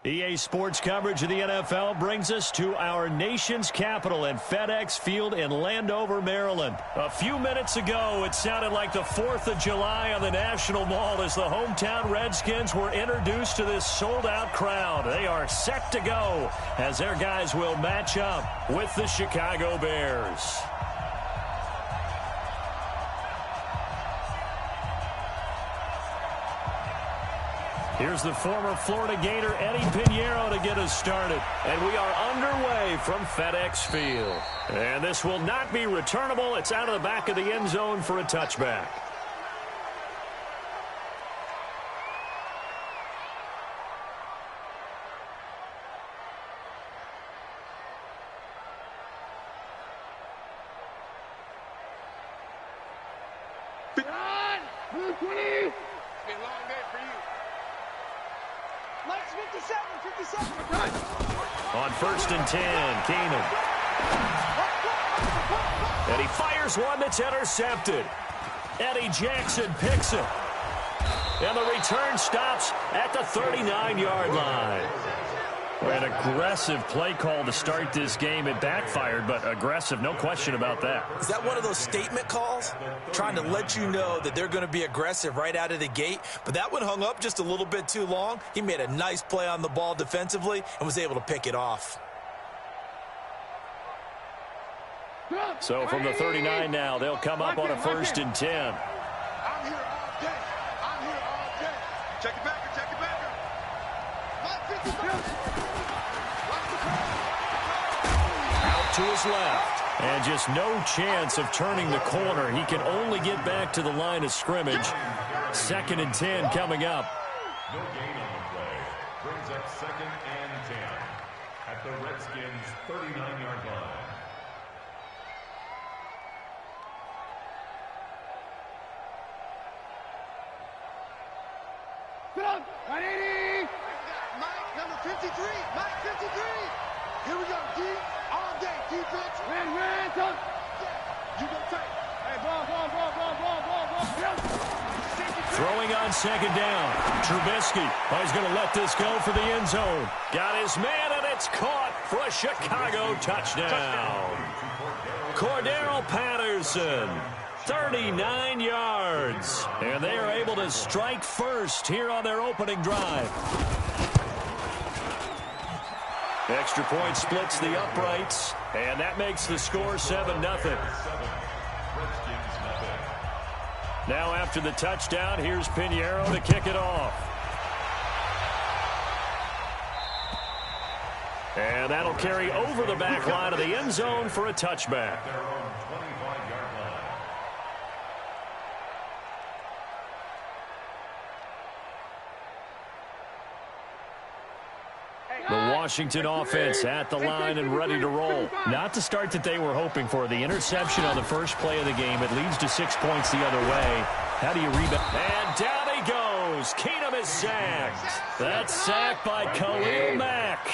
EA Sports coverage of the NFL brings us to our nation's capital at FedEx Field in Landover, Maryland. A few minutes ago, it sounded like the 4th of July on the National Mall as the hometown Redskins were introduced to this sold-out crowd. They are set to go as their guys will match up with the Chicago Bears. Here's the former Florida Gator Eddie Pinheiro to get us started. And we are underway from FedEx Field. And this will not be returnable. It's out of the back of the end zone for a touchback. On 1st and 10, Keenum. And he fires one that's intercepted. Eddie Jackson picks it. And the return stops at the 39-yard line. An aggressive play call to start this game. It backfired, but aggressive, no question about that. Is that one of those statement calls? Trying to let you know that they're going to be aggressive right out of the gate, but that one hung up just a little bit too long. He made a nice play on the ball defensively and was able to pick it off. So from the 39 now, they'll come up on a 1st and 10. I'm here all day. I'm here all day. Check it back. Check it back. Out to his left. And just no chance of turning the corner. He can only get back to the line of scrimmage. 2nd and 10 coming up. No gain on the play. Brings up 2nd and 10 at the Redskins' 39-yard line. Mike, number 53. Mike, 53. Here we go, D. All day, defense. You go tight. Hey, ball. Throwing on 2nd down. Trubisky. Oh, he's going to let this go for the end zone. Got his man, and it's caught for a Chicago touchdown. Cordero Patterson. 39 yards. And they are able to strike first here on their opening drive. Extra point splits the uprights, and that makes the score 7-0. Now after the touchdown, here's Pinheiro to kick it off. And that'll carry over the back line of the end zone for a touchback. The Washington offense at the line and ready to roll. Not the start that they were hoping for. The interception on the first play of the game. It leads to 6 points the other way. How do you rebound? And down he goes. Keenum is sacked. That's sacked by Khalil Mack.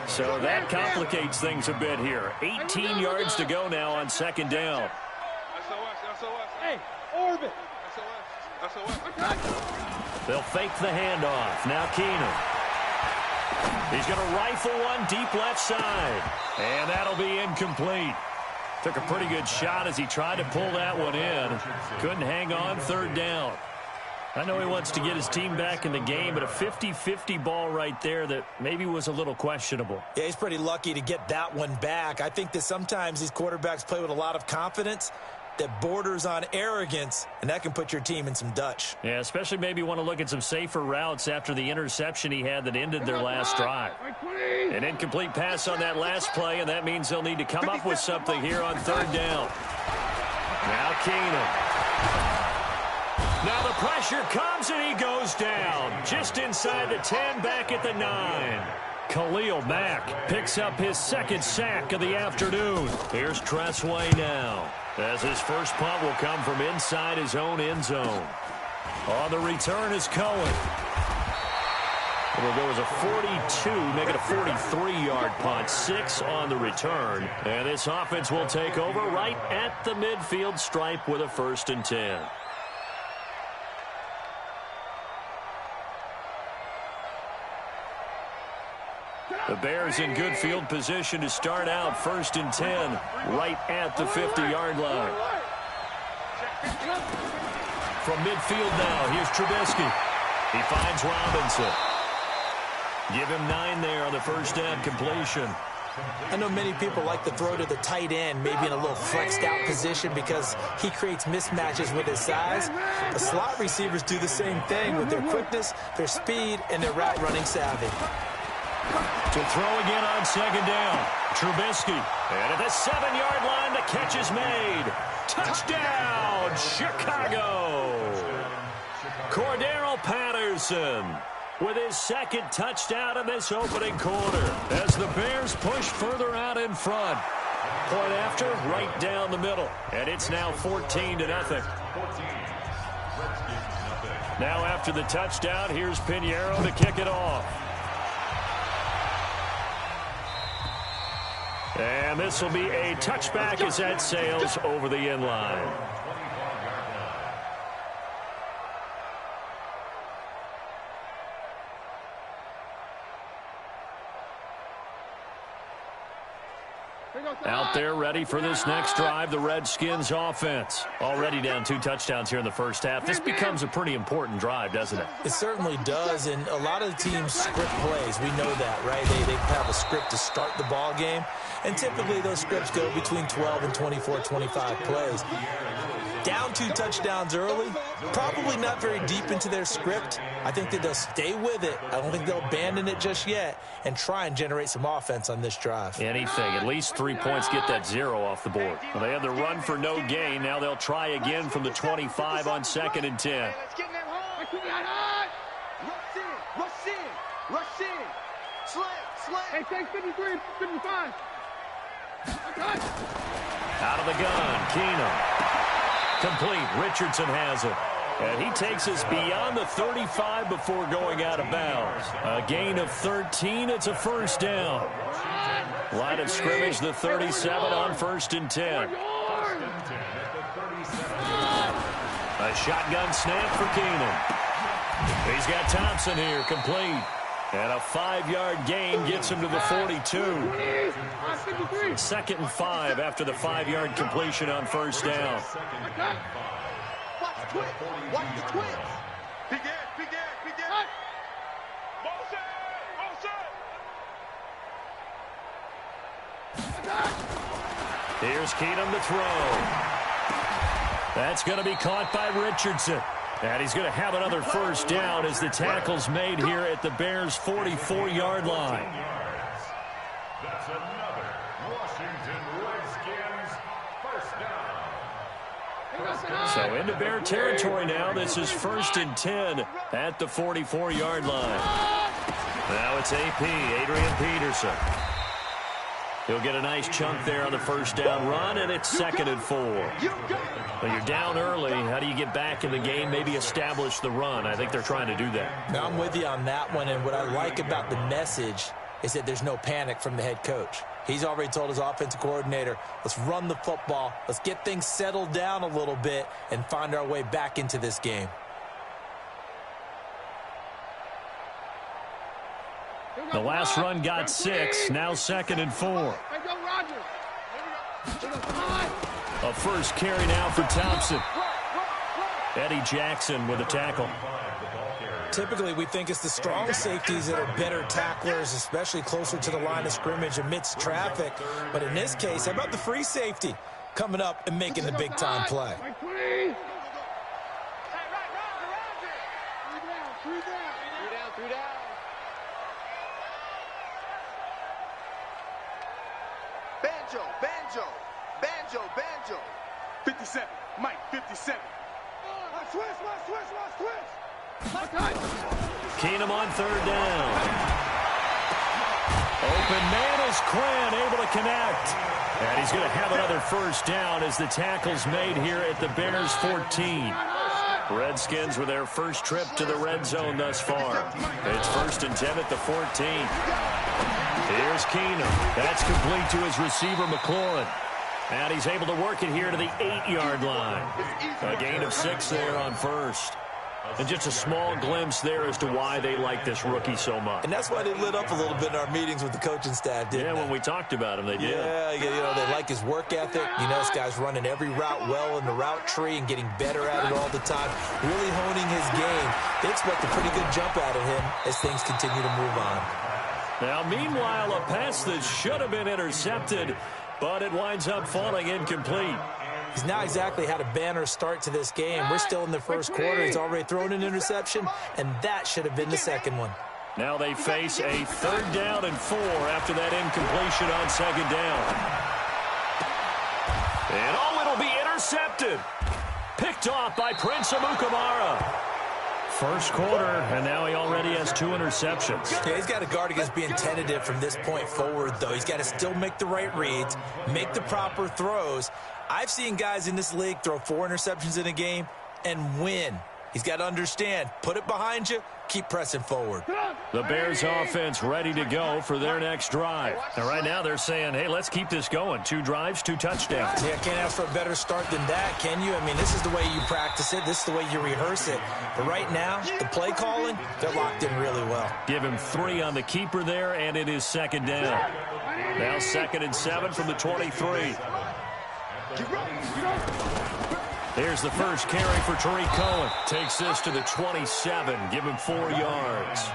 So that complicates things a bit here. 18 yards to go now on 2nd down. Hey, orbit. They'll fake the handoff. Now Keenum. He's going to rifle one deep left side. And that'll be incomplete. Took a pretty good shot as he tried to pull that one in. Couldn't hang on 3rd down. I know he wants to get his team back in the game, but a 50-50 ball right there that maybe was a little questionable. Yeah, he's pretty lucky to get that one back. I think that sometimes these quarterbacks play with a lot of confidence that borders on arrogance, and that can put your team in some Dutch. Yeah, especially maybe want to look at some safer routes after the interception he had that ended their last drive. An incomplete pass on that last play, and that means they'll need to come up with something here on 3rd down. Now Keenum. Now the pressure comes, and he goes down. Just inside the 10, back at the 9. Khalil Mack picks up his 2nd sack of the afternoon. Here's Tressway now, as his first punt will come from inside his own end zone. On the return is Cohen. It'll go as a 42, make it a 43-yard punt, 6 on the return. And this offense will take over right at the midfield stripe with a 1st and 10. The Bears in good field position to start out 1st and 10, right at the 50-yard line. From midfield now, here's Trubisky. He finds Robinson. Give him 9 there on the first down completion. I know many people like to throw to the tight end, maybe in a little flexed out position because he creates mismatches with his size. The slot receivers do the same thing with their quickness, their speed, and their route running savvy. To throw again on 2nd down. Trubisky. And at the 7-yard line, the catch is made. Touchdown, Chicago. Cordero Patterson with his 2nd touchdown in this opening quarter as the Bears push further out in front. Point after, right down the middle. And it's now 14-0. Now after the touchdown, here's Pinheiro to kick it off. And this will be a touchback as that sails over the end line. Out there ready for this next drive, the Redskins offense. Already down 2 touchdowns here in the first half. This becomes a pretty important drive, doesn't it? It certainly does, and a lot of the teams script plays. We know that, right? They have a script to start the ball game, and typically those scripts go between 12 and 24, 25 plays. Down 2 touchdowns early, probably not very deep into their script. I think that they'll stay with it. I don't think they'll abandon it just yet and try and generate some offense on this drive. Anything, at least 3 points, get that 0 off the board. Well, they had the run for no gain. Now they'll try again from the 25 on 2nd and 10. Let's get them hard. Rush in. Slam. Hey, take 53, 55. Out of the gun, Keenum. Complete. Richardson has it. And he takes us beyond the 35 before going out of bounds. A gain of 13. It's a first down. Line of scrimmage, the 37 on 1st and 10. A shotgun snap for Keenum. He's got Thompson here, complete. And a 5-yard gain gets him to the 42. 2nd and 5 after the 5-yard completion on first down. Watch the twins. Begin. Here's Keenum to throw. That's going to be caught by Richardson. And he's going to have another first down as the tackle's made here at the Bears' 44-yard line. That's another Washington Redskins first down. So into Bear territory now. This is 1st and 10 at the 44-yard line. Now it's AP, Adrian Peterson. He'll get a nice chunk there on the first down run, and it's 2nd and 4. Well, you're down early. How do you get back in the game, maybe establish the run? I think they're trying to do that. Now, I'm with you on that one, and what I like about the message is that there's no panic from the head coach. He's already told his offensive coordinator, let's run the football, let's get things settled down a little bit and find our way back into this game. The last run got 6, now 2nd and 4. A first carry now for Thompson. Eddie Jackson with a tackle. Typically, we think it's the strong safeties that are better tacklers, especially closer to the line of scrimmage amidst traffic. But in this case, how about the free safety coming up and making the big-time play? Three down. Banjo. 57. Mike, 57. Switch. Keenum on 3rd down. Open man is Quinn, able to connect. And he's going to have another first down as the tackle's made here at the Bears' 14. Redskins with their first trip to the red zone thus far. It's 1st and 10 at the 14. Here's Keenum. That's complete to his receiver, McLaurin. And he's able to work it here to the 8-yard line. A gain of 6 there on first. And just a small glimpse there as to why they like this rookie so much. And that's why they lit up a little bit in our meetings with the coaching staff, didn't they? When we talked about him, they did. Yeah, you know, they like his work ethic. You know, this guy's running every route well in the route tree and getting better at it all the time, really honing his game. They expect a pretty good jump out of him as things continue to move on. Now, meanwhile, a pass that should have been intercepted, but it winds up falling incomplete. He's not exactly had a banner start to this game. We're still in the first quarter. He's already thrown an interception, and that should have been the second one. Now they face a 3rd down and 4 after that incompletion on 2nd down. And it'll be intercepted. Picked off by Prince Amukamara. First quarter, and now he already has 2 interceptions. Yeah, he's got to guard against being tentative from this point forward, though. He's got to still make the right reads, make the proper throws. I've seen guys in this league throw 4 interceptions in a game and win. He's got to understand, put it behind you, keep pressing forward. The Bears offense ready to go for their next drive. And right now they're saying, hey, let's keep this going. 2 drives, 2 touchdowns. Yeah, can't ask for a better start than that, can you? I mean, this is the way you practice it. This is the way you rehearse it. But right now, the play calling, they're locked in really well. Give him 3 on the keeper there, and it is 2nd down. Now 2nd and 7 from the 23. Here's the first carry for Tariq Cohen. Takes this to the 27. Give him 4 yards.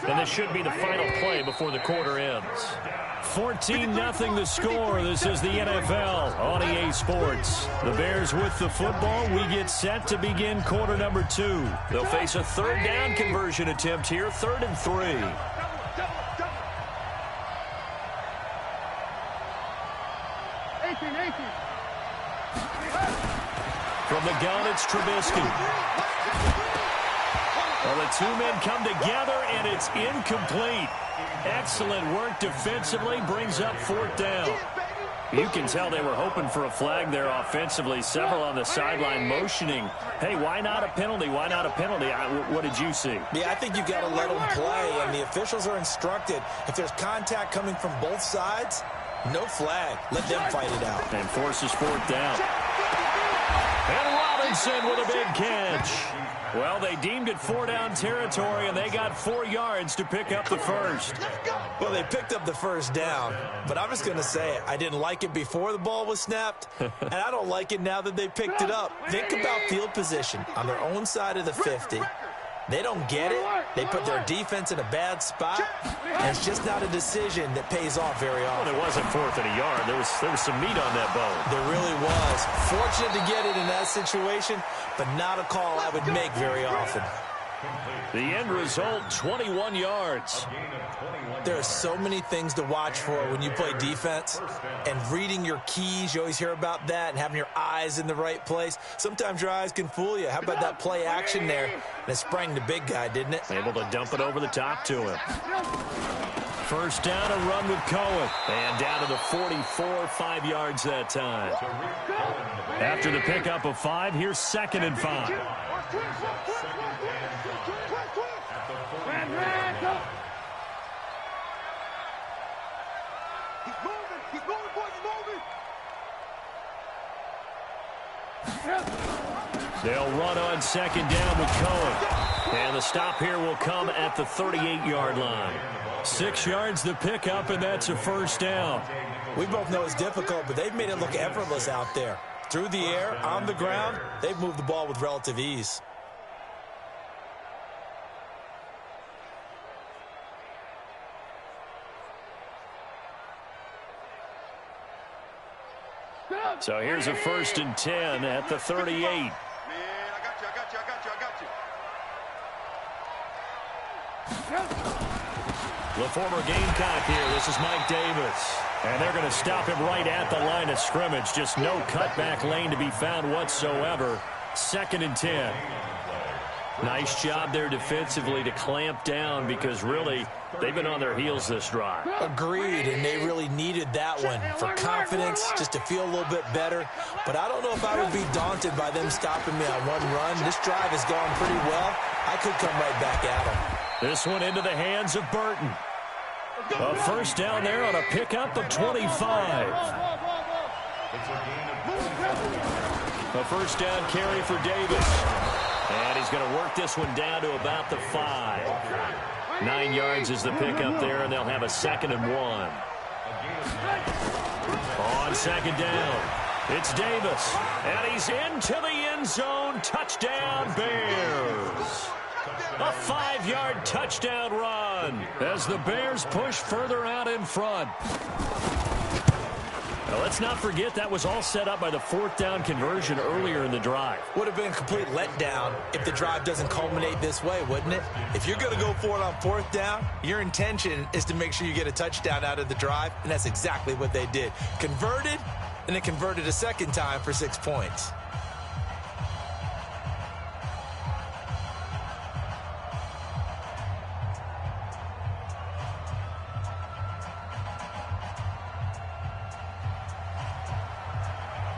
And this should be the final play before the quarter ends. 14-0 the score. This is the NFL on EA Sports. The Bears with the football. We get set to begin quarter number 2. They'll face a 3rd down conversion attempt here, 3rd and 3. From the gun, it's Trubisky. Well, the 2 men come together, and it's incomplete. Excellent work defensively, brings up 4th down. You can tell they were hoping for a flag there offensively. Several on the sideline motioning, hey, why not a penalty? Why not a penalty? What did you see? Yeah, I think you've got to let them play, and the officials are instructed. If there's contact coming from both sides, no flag. Let them fight it out. And forces 4th down. And Robinson with a big catch. Well, they deemed it 4-down territory, and they got 4 yards to pick up the first. Well, they picked up the first down, but I'm just going to say it. I didn't like it before the ball was snapped, and I don't like it now that they picked it up. Think about field position on their own side of the 50. They don't get it. They put their defense in a bad spot, and it's just not a decision that pays off very often. Well, it wasn't 4th and a yard. There was some meat on that bone. There really was. Fortunate to get it in that situation, but not a call I would make very often. The end result, 21 yards. There are so many things to watch for when you play defense. And reading your keys, you always hear about that, and having your eyes in the right place. Sometimes your eyes can fool you. How about that play action there? And it sprang the big guy, didn't it? Able to dump it over the top to him. First down, a run with Cohen. And down to the 44, 5 yards that time. After the pickup of 5, here's 2nd and 5. They'll run on 2nd down with Cohen. And the stop here will come at the 38-yard line. 6 yards the pickup, and that's a first down. We both know it's difficult, but they've made it look effortless out there. Through the air, on the ground, they've moved the ball with relative ease. So here's a 1st and 10 at the 38. Man, I got you. The former Gamecock here. This is Mike Davis. And they're going to stop him right at the line of scrimmage. Just no cutback lane to be found whatsoever. 2nd and 10. Nice job there defensively to clamp down because really they've been on their heels this drive. Agreed, and they really needed that one for confidence, just to feel a little bit better. But I don't know if I would be daunted by them stopping me on one run. This drive has gone pretty well. I could come right back at them. This one into the hands of Burton. A first down there on a pickup of 25. It's a gain of 27. A first down carry for Davis. And he's going to work this one down to about the 5. 9 yards is the pickup there, and they'll have a 2nd and 1. On second down, it's Davis. And he's into the end zone. Touchdown, Bears. A 5-yard touchdown run as the Bears push further out in front. Now, let's not forget that was all set up by the 4th down conversion earlier in the drive. Would have been a complete letdown if the drive doesn't culminate this way, wouldn't it? If you're going to go for it on 4th down, your intention is to make sure you get a touchdown out of the drive, and that's exactly what they did. Converted, and then converted a 2nd time for 6 points.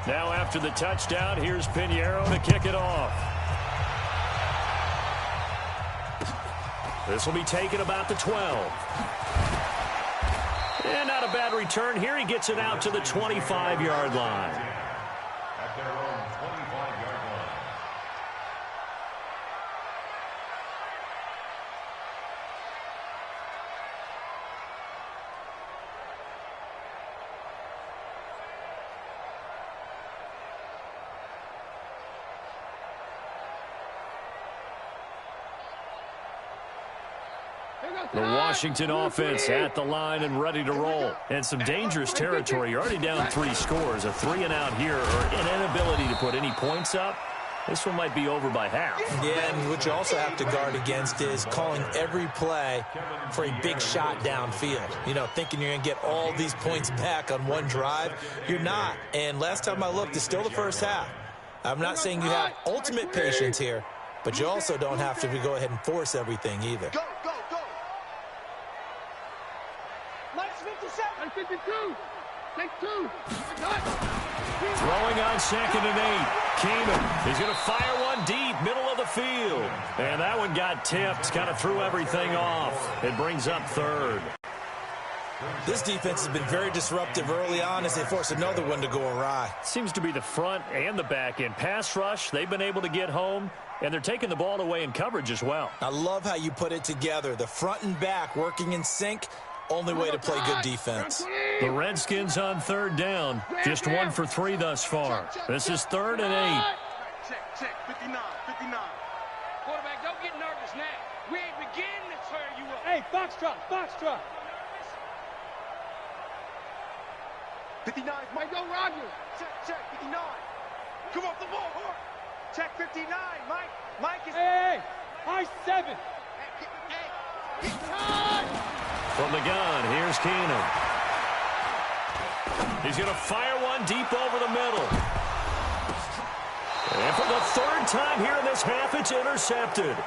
Now after the touchdown, here's Pinheiro to kick it off. This will be taken about the 12. And not a bad return here. He gets it out to the 25-yard line. At their own 25-yard line. The Washington offense at the line and ready to roll. And some dangerous territory. You're already down 3 scores. A 3-and-out here or an inability to put any points up. This one might be over by half. Yeah, and what you also have to guard against is calling every play for a big shot downfield. You know, thinking you're going to get all these points back on one drive. You're not. And last time I looked, it's still the first half. I'm not saying you have ultimate patience here, but you also don't have to go ahead and force everything either. Go, go, go. Mike's 57. 52. Take 2. Throwing on 2nd and 8. Keenum, he's going to fire one deep, middle of the field. And that one got tipped, kind of threw everything off. It brings up 3rd. This defense has been very disruptive early on as they force another one to go awry. Seems to be the front and the back end. Pass rush, they've been able to get home, and they're taking the ball away in coverage as well. I love how you put it together. The front and back working in sync. Only way to play good defense. The Redskins on 3rd down. Just 1 for 3 thus far. This is 3rd and 8. Check. 59. Quarterback, don't get nervous now. We ain't beginning to tear you up. Hey, Foxtrot. 59, Mike, go Rogers. Check, 59. Come off the ball, Hort. Check 59, Mike. Mike is... Hey, high 7. From the gun, here's Keenum. He's going to fire one deep over the middle. And for the 3rd time here in this half, it's intercepted.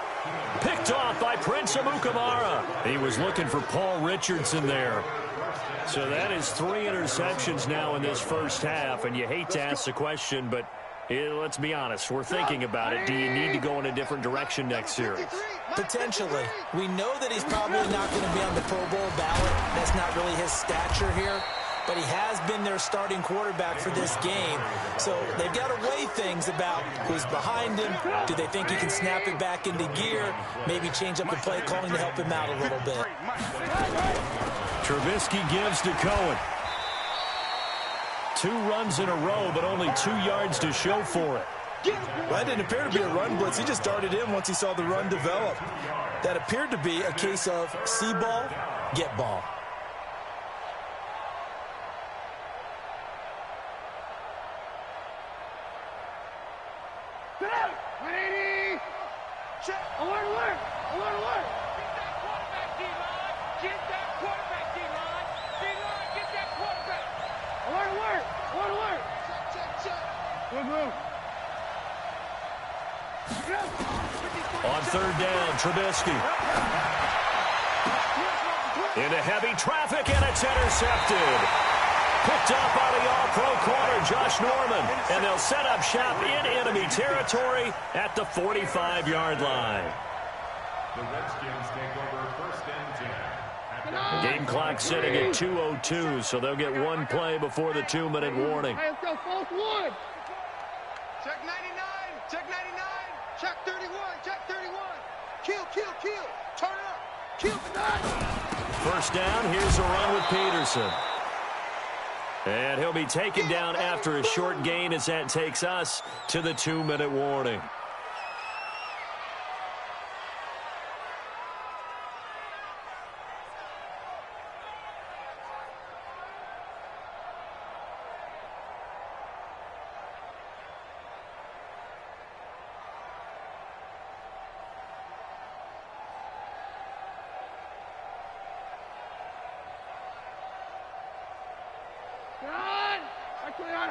Picked off by Prince Amukamara. He was looking for Paul Richardson there. So that is 3 interceptions now in this first half, and you hate to ask the question, but let's be honest, we're thinking about it. Do you need to go in a different direction next series? Potentially. We know that he's probably not going to be on the Pro Bowl ballot. That's not really his stature here. But he has been their starting quarterback for this game. So they've got to weigh things about who's behind him. Do they think he can snap it back into gear? Maybe change up the play calling to help him out a little bit. Trubisky gives to Cohen. 2 runs in a row, but only 2 yards to show for it. Well, that didn't appear to be a run blitz. He just darted in once he saw the run develop. That appeared to be a case of see ball, get ball. Check. Alert. Get that quarterback, D-line. D-line, get that quarterback. Alert. Check. Good move. On 3rd down, Trubisky. Into heavy traffic, and it's intercepted. Picked up by the all-pro corner, Josh Norman. And they'll set up shop in enemy territory at the 45-yard line. The Redskins take over 1st and 10. The game clock sitting at 2:02, so they'll get one play before the 2-minute warning. Hey, let's go, false one. Check 99. Check 99. Check 31. Check 31. Kill, kill, kill. Turn it up. Kill the night. First down, here's a run with Peterson. And he'll be taken down after a short gain as that takes us to the 2-minute warning.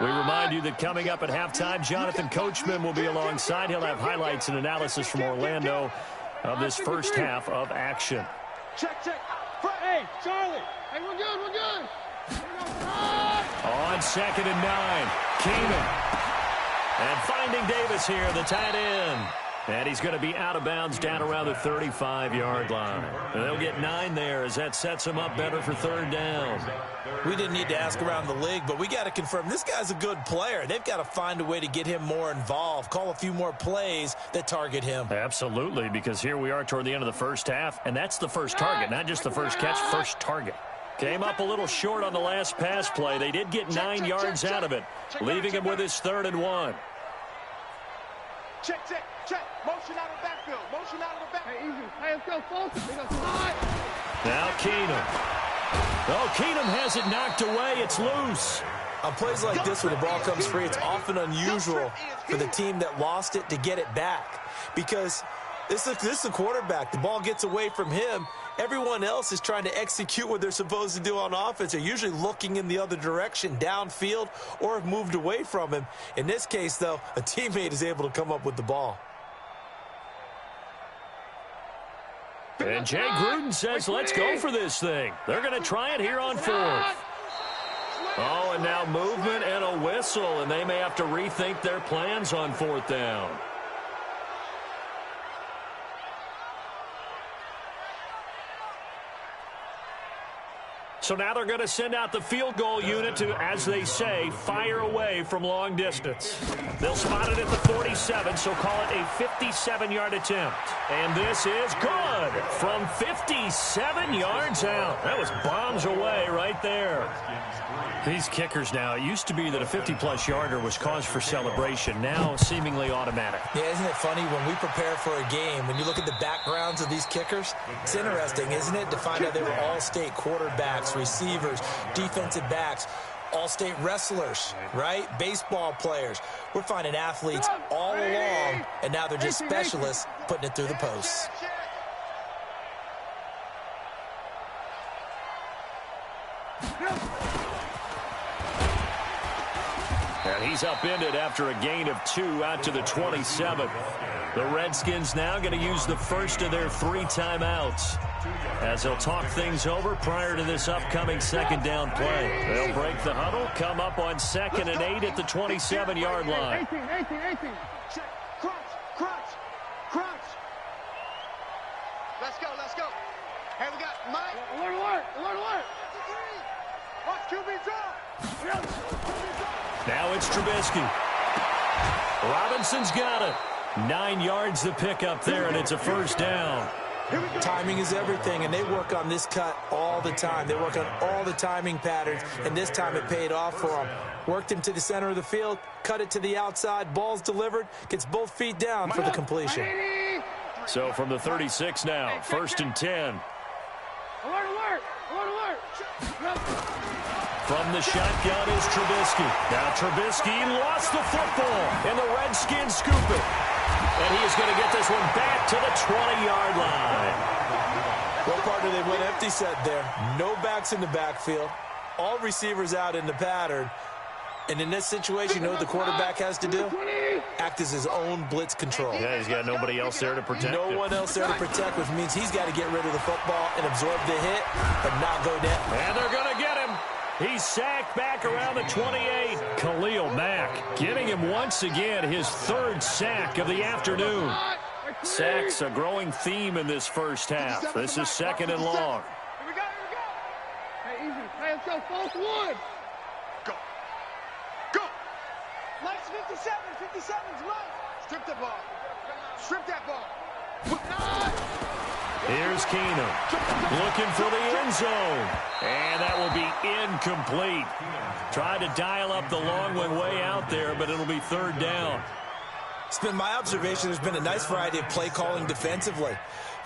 We remind you that coming up at halftime, Jonathan Coachman will be alongside. He'll have highlights and analysis from Orlando of this first half of action. Check, check. Hey, Charlie. Hey, we're good, we're good. On 2nd and 9, Keenan. And finding Davis here, the tight end. And he's going to be out of bounds down around the 35-yard line. And they'll get 9 there as that sets him up better for 3rd down. We didn't need to ask around the league, but we got to confirm this guy's a good player. They've got to find a way to get him more involved, call a few more plays that target him. Absolutely, because here we are toward the end of the first half, and that's the first target, not just the first catch, first target. Came up a little short on the last pass play. They did get 9 yards out of it, leaving him with his 3rd and 1. Check, check, check. Motion out of the backfield. Motion out of the backfield. Hey, easy. Hey, let's go, focus. They got slide. Now Keenum. Oh, Keenum has it knocked away. It's loose. On plays like this where the ball comes free, it's often unusual for the team that lost it to get it back. Because this is a quarterback. The ball gets away from him. Everyone else is trying to execute what they're supposed to do on offense. They're usually looking in the other direction, downfield, or have moved away from him. In this case, though, a teammate is able to come up with the ball. And Jay Gruden says, let's go for this thing. They're going to try it here on 4th. Oh, and now movement and a whistle, and they may have to rethink their plans on 4th down. So now they're going to send out the field goal unit to, as they say, fire away from long distance. They'll spot it at the 47, so call it a 57-yard attempt. And this is good from 57 yards out. That was bombs away right there. These kickers now, it used to be that a 50-plus yarder was cause for celebration. Now seemingly automatic. Yeah, isn't it funny when we prepare for a game, when you look at the backgrounds of these kickers, it's interesting, isn't it, to find out they were all-state quarterbacks, receivers, defensive backs, all-state wrestlers, right? Baseball players. We're finding athletes all along, and now they're just specialists putting it through the posts. And he's upended after a gain of 2 out to the 27. The Redskins now going to use the first of their 3 timeouts as they'll talk things over prior to this upcoming 2nd down play. They'll break the huddle, come up on 2nd and 8 at the 27-yard line. 18. Crunch, crunch, crunch. Let's go, let's go. Hey, we got Mike. Alert. Watch QB draw. Now it's Trubisky. Robinson's got it. 9 yards the pickup there, and it's a first down. Timing is everything, and they work on this cut all the time. They work on all the timing patterns, and this time it paid off for them. Worked him to the center of the field, cut it to the outside, ball's delivered, gets both feet down for the completion. So from the 36 now, 1st and 10. Alert. From the shotgun is Trubisky. Now Trubisky lost the football, and the Redskins scoop it. And he is going to get this one back to the 20-yard line. Well, partner, they went empty set there. No backs in the backfield. All receivers out in the pattern. And in this situation, you know what the quarterback has to do? Act as his own blitz control. Yeah, he's got nobody else there to protect No him. one else there to protect, which means he's got to get rid of the football and absorb the hit, but not go down. And they're going to get him. He's sacked back around the 28. Khalil Mack getting him once again his 3rd sack of the afternoon. Sacks a growing theme in this first half. This is 2nd and long. Here we go. easy. Hey, let's go. False one. Go. Go. Lights 57. 57's light. Strip the ball. Strip that ball. Here's Keenum looking for the end zone. And that will be incomplete. Tried to dial up the long one way out there, but it'll be third down. It's been my observation there's been a nice variety of play calling defensively.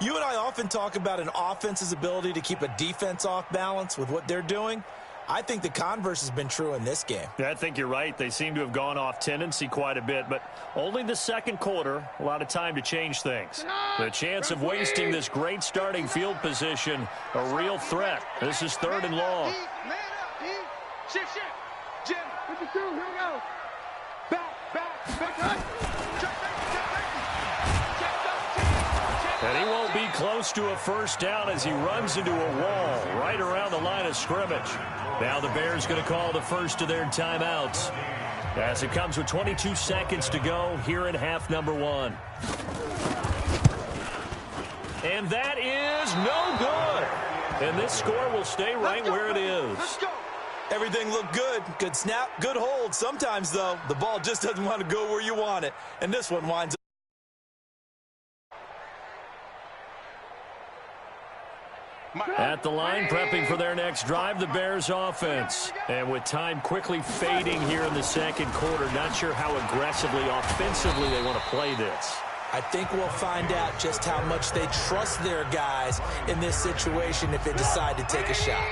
You and I often talk about an offense's ability to keep a defense off balance with what they're doing. I think the converse has been true in this game. Yeah, I think you're right. They seem to have gone off tendency quite a bit, but only the second quarter, a lot of time to change things. The chance of wasting this great starting field position, a real threat. This is third and long. Man up, Shift. Jim. 52, here we go. Back. And he won't be close to a first down as he runs into a wall right around the line of scrimmage. Now the Bears going to call the first of their timeouts as it comes with 22 seconds to go here in half number one. And that is no good. And this score will stay right where it is. Let's go. Everything looked good. Good snap, good hold. Sometimes, though, the ball just doesn't want to go where you want it. And this one winds up. At the line, prepping for their next drive, the Bears offense. And with time quickly fading here in the second quarter, not sure how aggressively, offensively they want to play this. I think we'll find out just how much they trust their guys in this situation if they decide to take a shot.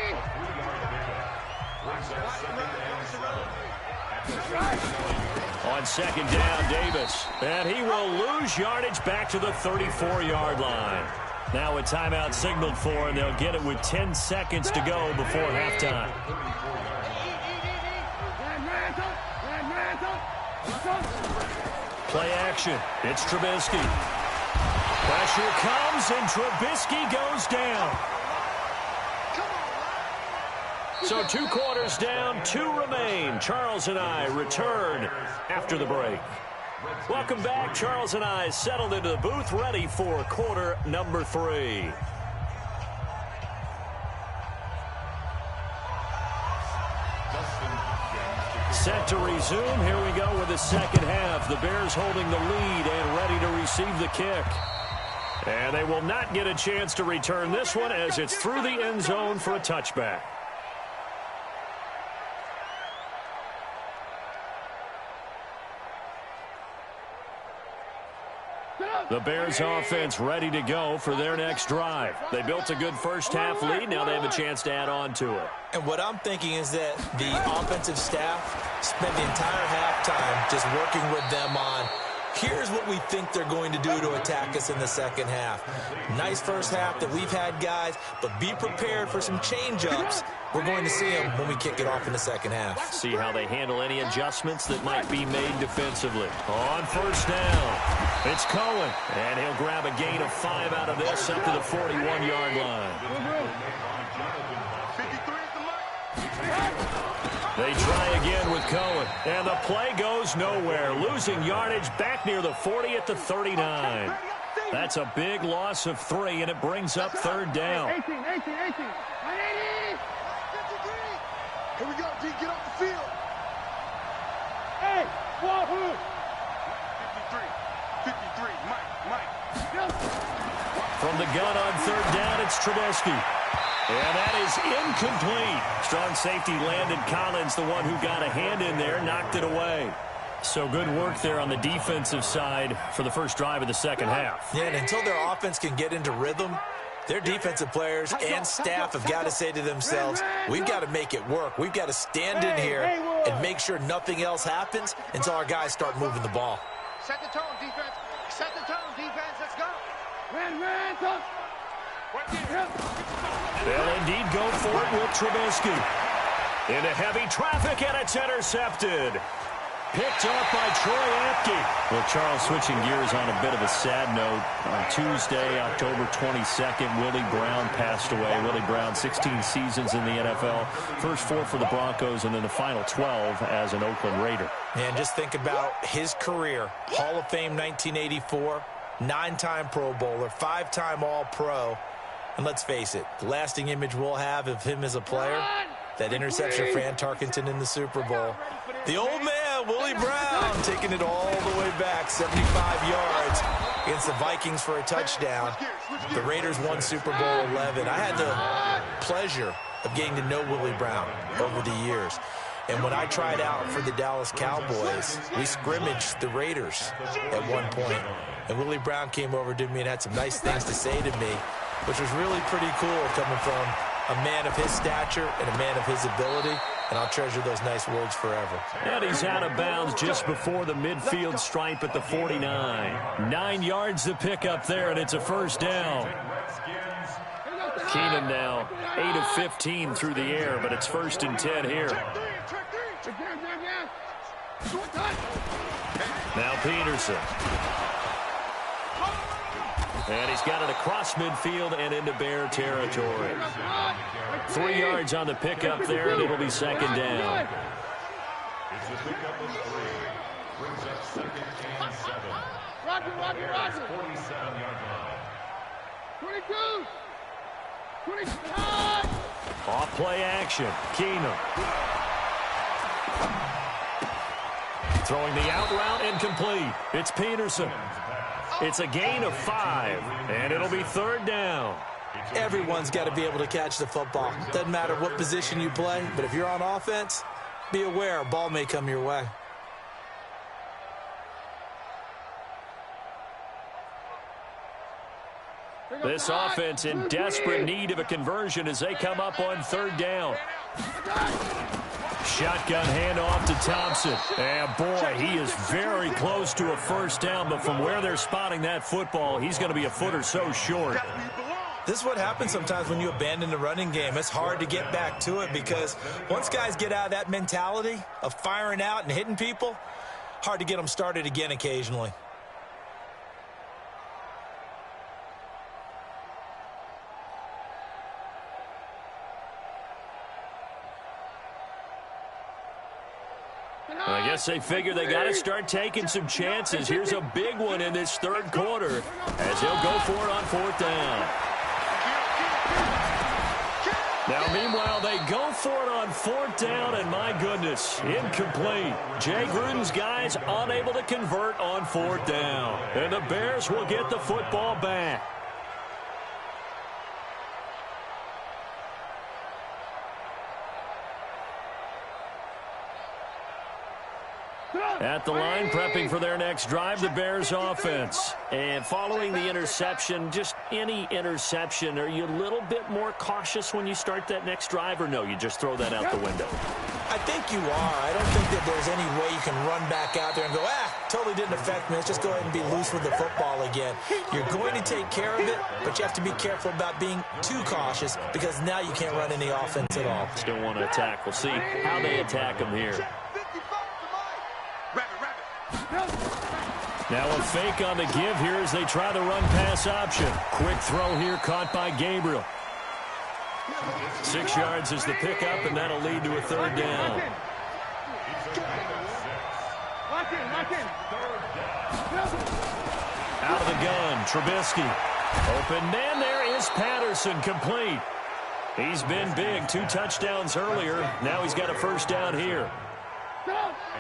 On second down, Davis. And he will lose yardage back to the 34-yard line. Now a timeout signaled for, and they'll get it with 10 seconds to go before halftime. Play action. It's Trubisky. Pressure comes, and Trubisky goes down. So 2 quarters down, 2 remain. Charles and I return after the break. Welcome back. Charles and I settled into the booth, ready for quarter number 3. Set to resume. Here we go with the second half. The Bears holding the lead and ready to receive the kick. And they will not get a chance to return this one as it's through the end zone for a touchback. The Bears offense ready to go for their next drive. They built a good first half lead. Now they have a chance to add on to it. And what I'm thinking is that the offensive staff spent the entire halftime just working with them on, here's what we think they're going to do to attack us in the second half. Nice first half that we've had, guys, but be prepared for some change-ups. We're going to see them when we kick it off in the second half. See how they handle any adjustments that might be made defensively. On first down, it's Cohen, and he'll grab a gain of 5 out of this up to the 41-yard line. 53 at the mark. They try again with Cohen, and the play goes nowhere, losing yardage back near the 40 at the 39. That's a big loss of 3, and it brings up third down. 18, 180. 53. Here we go, D. Get off the field. Hey, Wahoo! 53. Mike. From the gun on third down, it's Trubisky. And that is incomplete. Strong safety Landon Collins, the one who got a hand in there, knocked it away. So good work there on the defensive side for the first drive of the second half. Yeah, and until their offense can get into rhythm, their defensive players and staff have got to say to themselves, we've got to make it work. We've got to stand in here and make sure nothing else happens until our guys start moving the ball. Set the tone, defense. Set the tone, defense. Let's go. They'll indeed go for it with Trubisky. Into heavy traffic, and it's intercepted. Picked up by Troy Apke. Well, Charles, switching gears on a bit of a sad note. On Tuesday, October 22nd, Willie Brown passed away. Willie Brown, 16 seasons in the NFL. First 4 for the Broncos, and then the final 12 as an Oakland Raider. And just think about his career. Hall of Fame 1984, 9-time Pro Bowler, 5-time All-Pro. And let's face it, the lasting image we'll have of him as a player, that interception for Fran Tarkenton in the Super Bowl. The old man, Willie Brown, taking it all the way back, 75 yards against the Vikings for a touchdown. The Raiders won Super Bowl 11. I had the pleasure of getting to know Willie Brown over the years. And when I tried out for the Dallas Cowboys, we scrimmaged the Raiders at one point. And Willie Brown came over to me and had some nice things to say to me, which was really pretty cool coming from a man of his stature and a man of his ability. And I'll treasure those nice words forever. And he's out of bounds just before the midfield stripe at the 49. 9 yards to pick up there, and it's a first down. Keenum now 8 of 15 through the air, but it's 1st and 10 here. Now Peterson. And he's got it across midfield and into Bear territory. 3 yards on the pickup there, and it'll be 2nd down. It's a pickup of 3. Brings up 2nd and 7. Roger. 47-yard line. 22. 25. Off play action. Keenum. Throwing the out route incomplete. It's Peterson. It's a gain of 5, and it'll be 3rd down. Everyone's got to be able to catch the football. Doesn't matter what position you play, but if you're on offense, be aware a ball may come your way. This offense in desperate need of a conversion as they come up on 3rd down. Shotgun handoff to Thompson. And boy, he is very close to a first down, but from where they're spotting that football, he's going to be a foot or so short. This is what happens sometimes when you abandon the running game. It's hard to get back to it because once guys get out of that mentality of firing out and hitting people, hard to get them started again occasionally. I guess they figure they got to start taking some chances. Here's a big one in this 3rd quarter as he'll go for it on 4th down. Now, meanwhile, they go for it on 4th down, and my goodness, incomplete. Jay Gruden's guys unable to convert on 4th down. And the Bears will get the football back. At the line, prepping for their next drive, the Bears offense. And following the interception, just any interception, are you a little bit more cautious when you start that next drive, or no, you just throw that out the window? I think you are. I don't think that there's any way you can run back out there and go, totally didn't affect me. Let's just go ahead and be loose with the football again. You're going to take care of it, but you have to be careful about being too cautious because now you can't run any offense at all. Still want to attack. We'll see how they attack them here. Now a fake on the give here as they try the run-pass option. Quick throw here caught by Gabriel. 6 yards is the pickup, and that'll lead to a 3rd down. Out of the gun, Trubisky. Open man there is Patterson, complete. He's been big, 2 touchdowns earlier. Now he's got a first down here.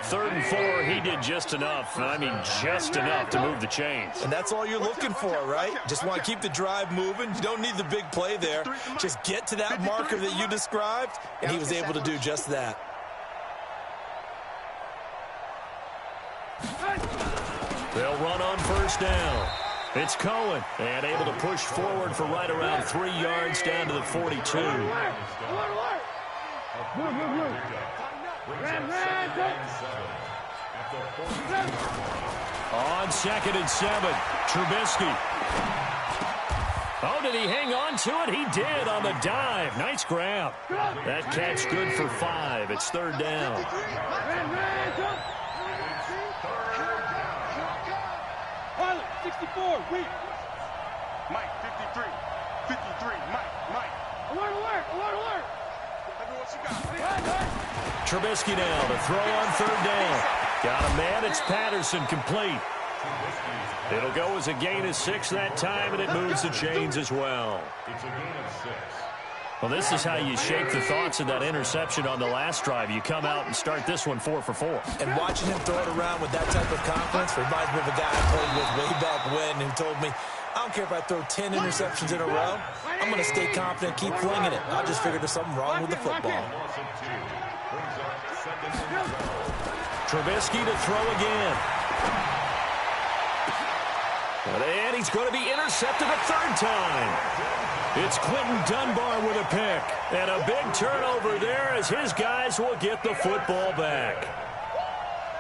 3rd and 4, he did just enough. I mean, just enough to move the chains. And that's all you're looking for, right? Just want to keep the drive moving. You don't need the big play there. Just get to that marker that you described, and he was able to do just that. They'll run on first down. It's Cohen, and able to push forward for right around 3 yards down to the 42. On 2nd and 7, Trubisky. Oh, did he hang on to it? He did on the dive. Nice grab. That catch good for 5. It's 3rd down. Pilot, 64, weak. Mike, 53. 53, Mike. Alert. Trubisky now to throw on 3rd down. Got a man, it's Patterson, complete. It'll go as a gain of 6 that time, and it moves the chains as well. It's a gain of 6. Well, this is how you shake the thoughts of that interception on the last drive. You come out and start this one 4 for 4. And watching him throw it around with that type of confidence reminds me of a guy I played with way back when who told me, I don't care if I throw 10 interceptions in a row. I'm going to stay confident, keep flinging it. I just figured there's something wrong with the football. Trubisky to throw again. And he's going to be intercepted a third time. It's Quentin Dunbar with a pick. And a big turnover there as his guys will get the football back.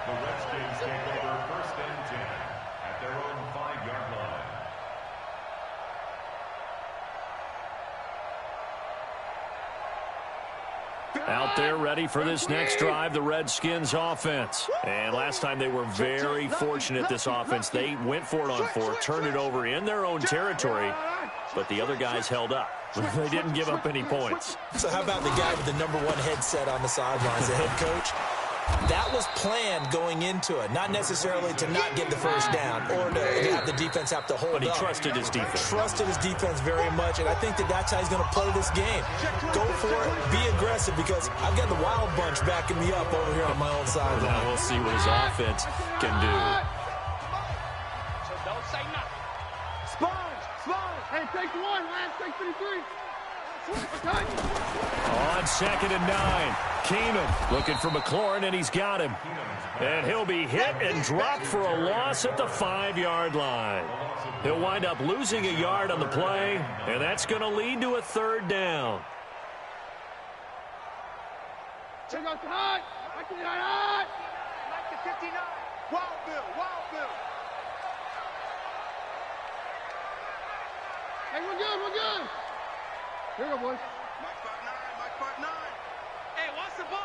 The Redskins take over 1st and 10 at their own 5-yard line. Out there ready for this next drive, the Redskins offense. And last time they were very fortunate, this offense. They went for it on 4, turned it over in their own territory, but the other guys held up. They didn't give up any points. So how about the guy with the #1 headset on the sidelines, the head coach? That was planned going into it, not necessarily to not get the first down or to have the defense have to hold up. But he trusted his defense. Trusted his defense very much, and I think that's how he's going to play this game. Go for it, be aggressive, because I've got the wild bunch backing me up over here on my own sideline. Now we'll see what his offense can do. So don't say nothing. Sponge. Hey, take 1, last, take 33. Okay. On 2nd and 9, Keenum looking for McLaurin, and he's got him. And he'll be hit and dropped for a loss at the 5-yard line. He'll wind up losing a yard on the play, and that's going to lead to a 3rd down. Check out the hot. I can hot. Like the 59. Wild Bill. Hey, we're good. Here we go, boys. Mike 5'9. Hey, watch the ball.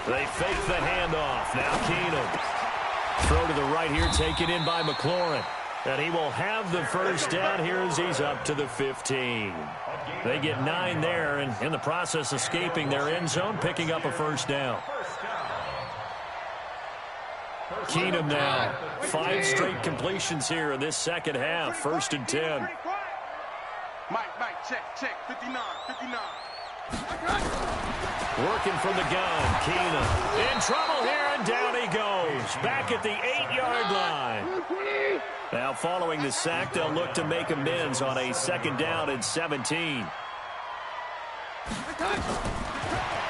They fake the handoff. Now Keenum. Throw to the right here, taken in by McLaurin. And he will have the first down here as he's up to the 15. They get 9 there, and in the process escaping their end zone, picking up a first down. Keenum now. 5 straight completions here in this second half. 1st and 10. Mike, check. 59. Working from the gun, Keenum. In trouble here, and down he goes. Back at the 8-yard line. Now following the sack, they'll look to make amends on a 2nd down and 17.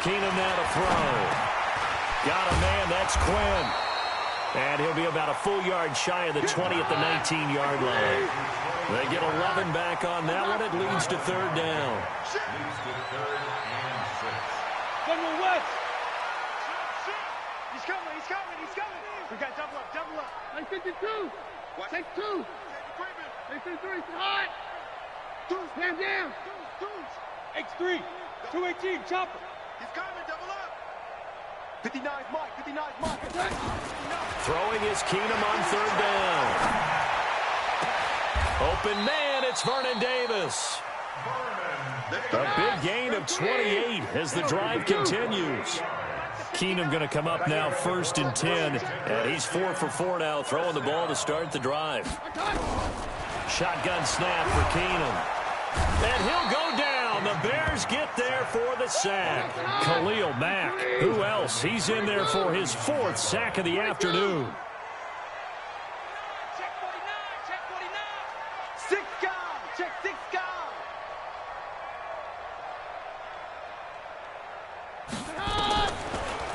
Keenum now to throw. Got a man, that's Quinn. And he'll be about a full yard shy of the 20 at the 19-yard line. They get 11 back on that one. It leads to 3rd down. Leads to 3rd and 6. One more west. He's coming. We got double up. Like 52. Take 2. Take 53. Hot. Stand down. X3. 218. Chopper. He's coming, double up. 59's Mike. Throwing is Keenum on 3rd down. Open man, it's Vernon Davis. A big gain of 28 as the drive continues. Keenum going to come up now 1st and 10, and he's 4 for 4 now, throwing the ball to start the drive. Shotgun snap for Keenum. And he'll go down. The Bears get there for the sack. Khalil Mack, who else? He's in there for his 4th sack of the afternoon. Check 49. 6 guys. Check 6 guys.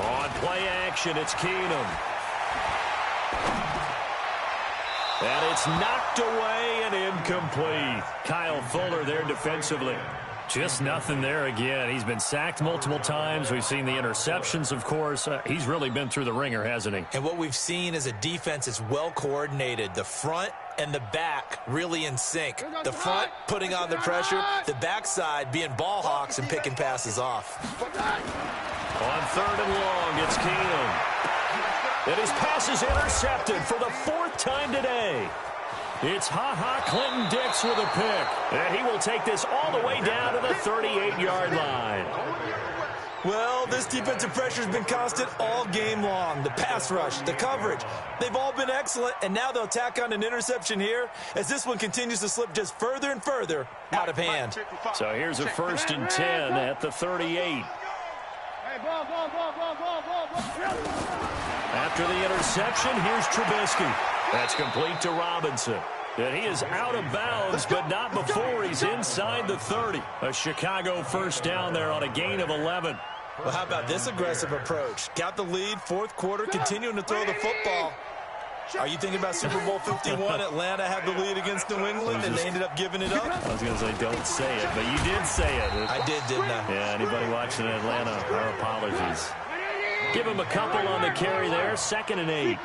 On play action, it's Keenum. And it's knocked away and incomplete. Kyle Fuller there defensively. Just nothing there again. He's been sacked multiple times. We've seen the interceptions, of course. He's really been through the ringer, hasn't he? And what we've seen is a defense that's well coordinated. The front and the back really in sync. The front putting on the pressure, the backside being ball hawks and picking passes off. On 3rd and long, it's Keenum. And his pass is intercepted for the 4th time today. It's Clinton Dix with a pick. And he will take this all the way down to the 38-yard line. Well, this defensive pressure has been constant all game long. The pass rush, the coverage, they've all been excellent, and now they'll tack on an interception here as this one continues to slip just further and further out of hand. So here's a 1st and 10 at the 38. After the interception, here's Trubisky. That's complete to Robinson. And he is out of bounds, but not before he's inside the 30. A Chicago 1st down there on a gain of 11. Well, how about this aggressive approach? Got the lead, 4th quarter, continuing to throw the football. Are you thinking about Super Bowl 51? Atlanta had the lead against New England, and they ended up giving it up? I was going to say, don't say it, but you did say it. I did, didn't I? Yeah, anybody watching Atlanta, our apologies. Give him a couple on the carry there, 2nd and 8.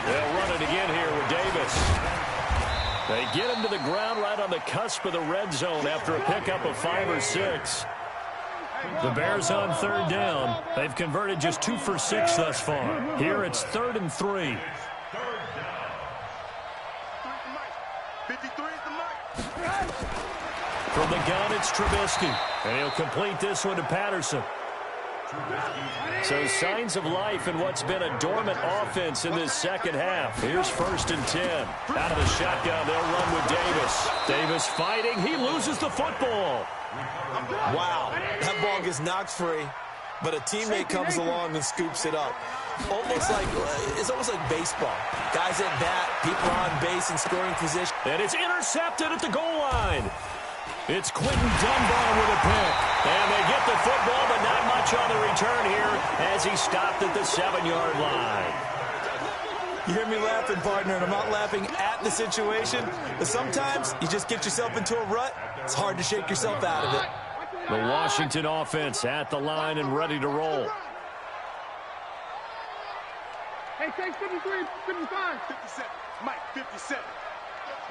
They'll run it again here with Davis. They get him to the ground right on the cusp of the red zone after a pickup of 5 or 6. The Bears on 3rd down. They've converted just 2 for 6 thus far. Here it's 3rd and 3. From the gun, it's Trubisky. And he'll complete this one to Patterson. So signs of life in what's been a dormant offense in this second half. Here's 1st and 10. Out of the shotgun, they'll run with Davis. Davis fighting. He loses the football. Wow, that ball gets knocked free, but a teammate comes along and scoops it up. It's almost like baseball. Guys at bat, people on base in scoring position. And it's intercepted at the goal line. It's Quentin Dunbar with a pick. And they get the football, but not much on the return here as he stopped at the 7-yard line. You hear me laughing, partner, and I'm not laughing at the situation, but sometimes you just get yourself into a rut. It's hard to shake yourself out of it. The Washington offense at the line and ready to roll. Hey, take 53, 55. 57. Mike, 57.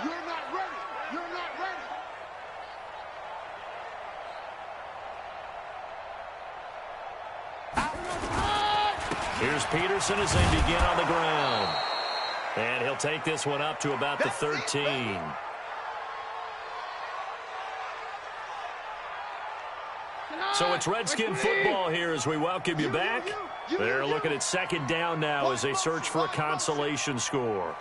You're not ready. You're not ready. Here's Peterson as they begin on the ground. And he'll take this one up to about the 13. So it's Redskin football here as we welcome you back. They're looking at 2nd down now as they search for a consolation score.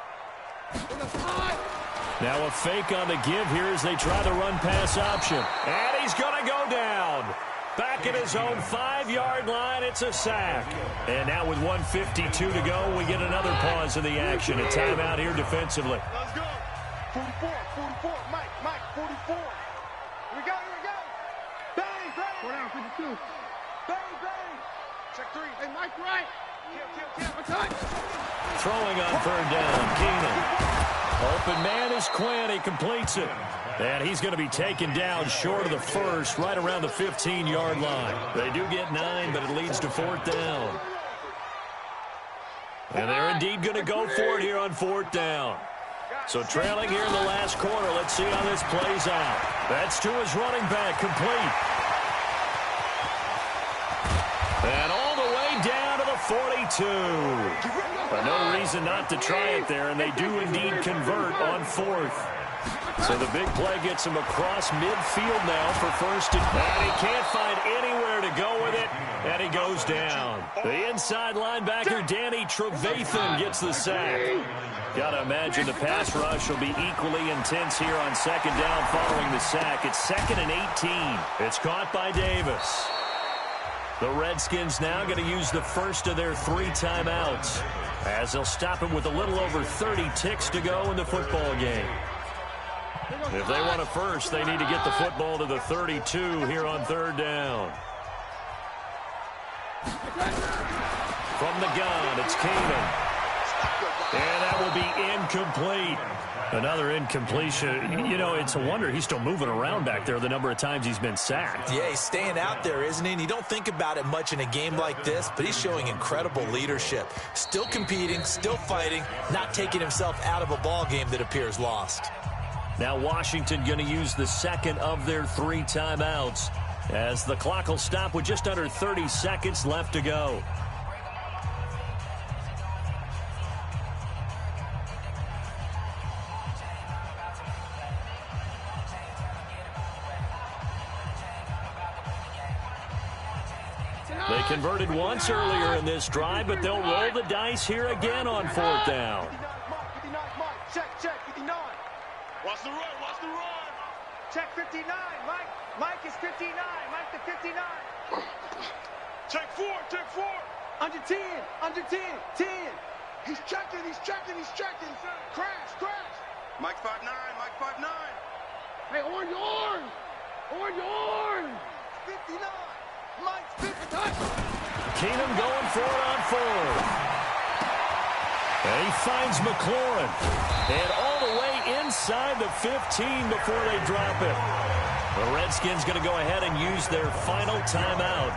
Now a fake on the give here as they try the run-pass option. And he's going to go down. Back at his own 5-yard line, it's a sack. And now with 1:52 to go, we get another pause in the action. A timeout here defensively. Let's go. 44, 44. Mike, 44. Here we go. Bang, bang. 4 down, 52. Bang, bang. Check 3. Hey, Mike, right. Kill. Throwing on 3rd down, Keenan. Open man is Quinn. He completes it. And he's going to be taken down short of the 1st, right around the 15-yard line. They do get 9, but it leads to 4th down. And they're indeed going to go for it here on 4th down. So trailing here in the last quarter. Let's see how this plays out. That's to his running back, complete. And all the way down to the 42. But no reason not to try it there, and they do indeed convert on 4th. So the big play gets him across midfield now for 1st and he can't find anywhere to go with it, and he goes down. The inside linebacker, Danny Trevathan, gets the sack. Got to imagine the pass rush will be equally intense here on 2nd down following the sack. It's 2nd and 18. It's caught by Davis. The Redskins now going to use the first of their 3 timeouts as they'll stop him with a little over 30 ticks to go in the football game. If they want a first, they need to get the football to the 32 here on 3rd down. From the gun, it's Keenan. And that will be incomplete. Another incompletion. You know, it's a wonder he's still moving around back there the number of times he's been sacked. Yeah, he's staying out there, isn't he? And you don't think about it much in a game like this, but he's showing incredible leadership. Still competing, still fighting, not taking himself out of a ball game that appears lost. Now Washington going to use the 2nd of their 3 timeouts as the clock will stop with just under 30 seconds left to go. They converted once earlier in this drive, but they'll roll the dice here again on 4th down. 59, Mike. Check, 59. Watch the run, watch the run. Check 59, Mike. Mike is 59. Mike the 59. Check 4, check 4. Under 10, 10. He's checking. Crash. Mike 5'9", Mike 5'9". Hey, orange. 59. Mike's 59. Keenum going for it on 4th. And he finds McLaurin. And all the way inside the 15 before they drop it. The Redskins going to go ahead and use their final timeout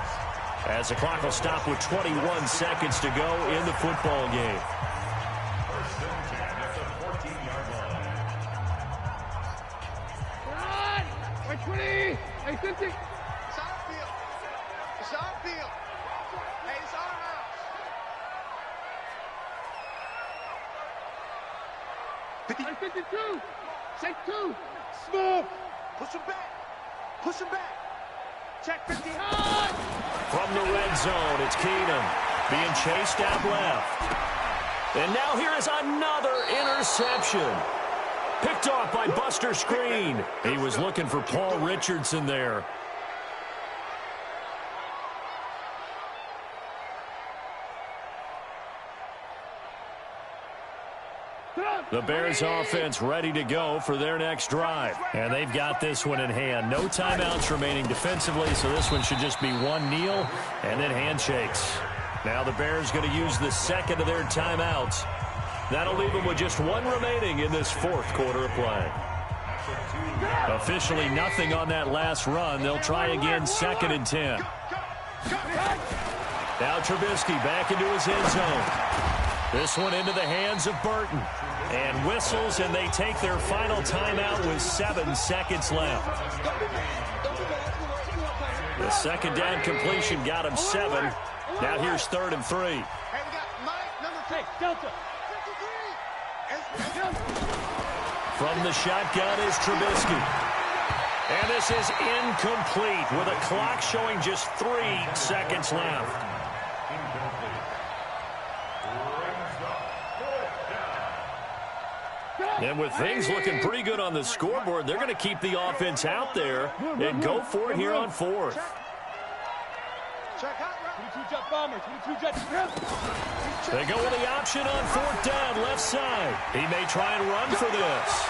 as the clock will stop with 21 seconds to go in the football game. First and 10 at the 14-yard line. Run! Hey, 20. Hey, 50. It's our field. It's our field. Hey, it's our house. 50. Hey, 52. Check 2. Smooth. Push him back. Check 50. From the red zone, it's Keenum being chased out left. And now here is another interception. Picked off by Buster Skrine. He was looking for Paul Richardson there. The Bears offense ready to go for their next drive. And they've got this one in hand. No timeouts remaining defensively, so this one should just be one kneel and then handshakes. Now the Bears going to use the second of their timeouts. That'll leave them with just one remaining in this 4th quarter of play. Officially nothing on that last run. They'll try again 2nd and 10. Now Trubisky back into his end zone. This one into the hands of Burton. And whistles, and they take their final timeout with 7 seconds left. The second down completion got him 7. Now here's 3rd and 3. Hey, we got Mike, number 2. Hey, Delta. 53. From the shotgun is Trubisky. And this is incomplete with a clock showing just 3 seconds left. And with things looking pretty good on the scoreboard, they're going to keep the offense out there and go for it here on 4th. Check out, 22 jet bomber, 22 jet. They go with the option on 4th down, left side. He may try and run for this.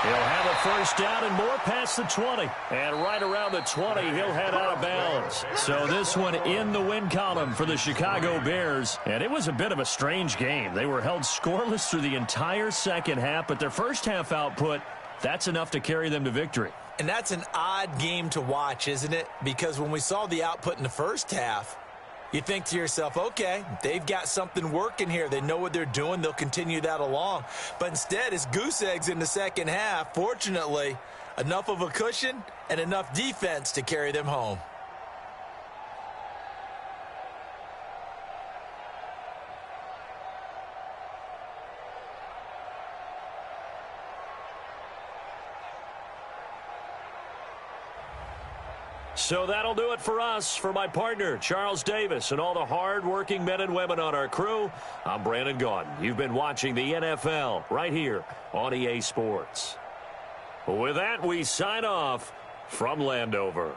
He'll have a first down and more past the 20. And right around the 20, he'll head out of bounds. So this one in the win column for the Chicago Bears. And it was a bit of a strange game. They were held scoreless through the entire second half, but their first half output, that's enough to carry them to victory. And that's an odd game to watch, isn't it? Because when we saw the output in the first half, you think to yourself, okay, they've got something working here. They know what they're doing. They'll continue that along. But instead, it's goose eggs in the second half. Fortunately, enough of a cushion and enough defense to carry them home. So that'll do it for us. For my partner, Charles Davis, and all the hard-working men and women on our crew, I'm Brandon Gaudin. You've been watching the NFL right here on EA Sports. With that, we sign off from Landover.